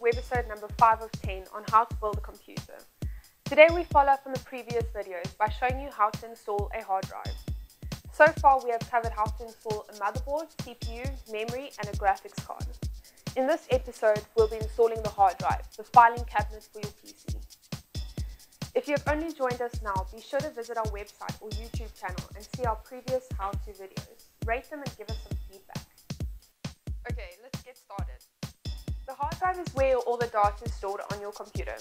webisode number 5 of 10 on how to build a computer. Today we follow up on the previous videos by showing you how to install a hard drive. So far we have covered how to install a motherboard, CPU, memory and a graphics card. In this episode we'll be installing the hard drive, the filing cabinet for your PC. If you have only joined us now, be sure to visit our website or YouTube channel and see our previous how-to videos. Rate them and give us some feedback. Okay, let's get started. The hard drive is where all the data is stored on your computer.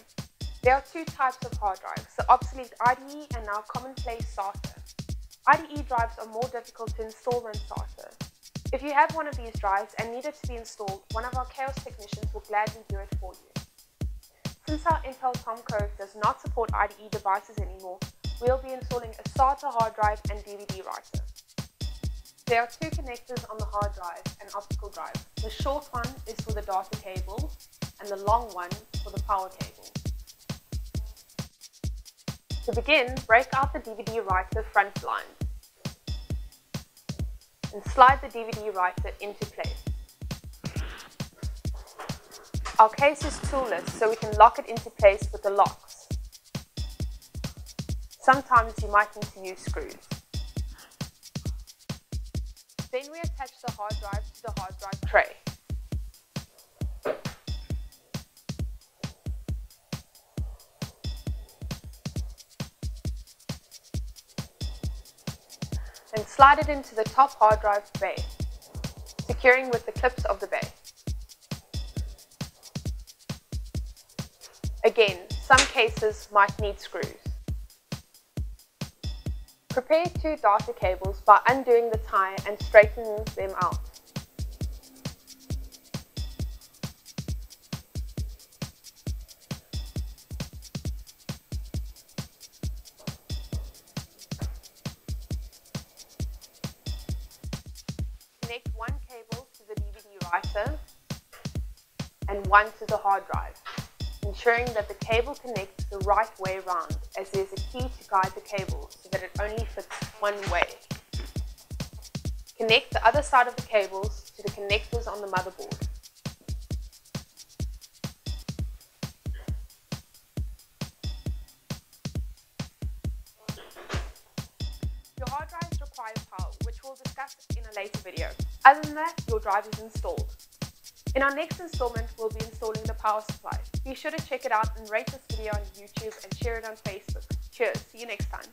There are two types of hard drives, the obsolete IDE and now commonplace SATA. IDE drives are more difficult to install than SATA. If you have one of these drives and need it to be installed, one of our Chaos technicians will gladly do it for you. Since our Intel Tomco does not support IDE devices anymore, we'll be installing a SATA hard drive and DVD writer. There are two connectors on the hard drive, an optical drive. The short one is for the data cable and the long one for the power cable. To begin, break out the DVD writer front blind and slide the DVD writer into place. Our case is toolless, so we can lock it into place with the locks. Sometimes you might need to use screws. Then we attach the hard drive to the hard drive tray. And slide it into the top hard drive bay, securing with the clips of the bay. Again, some cases might need screws. Prepare two data cables by undoing the tie and straightening them out. Connect one cable to the DVD writer and one to the hard drive, ensuring that the cable connects the right way round, as there's a key to guide the cable so that it only fits one way. Connect the other side of the cables to the connectors on the motherboard. Your hard drives require power, which we'll discuss in a later video. Other than that, your drive is installed. In our next installment, we'll be installing the power supply. Be sure to check it out and rate this video on YouTube and share it on Facebook. Cheers, see you next time.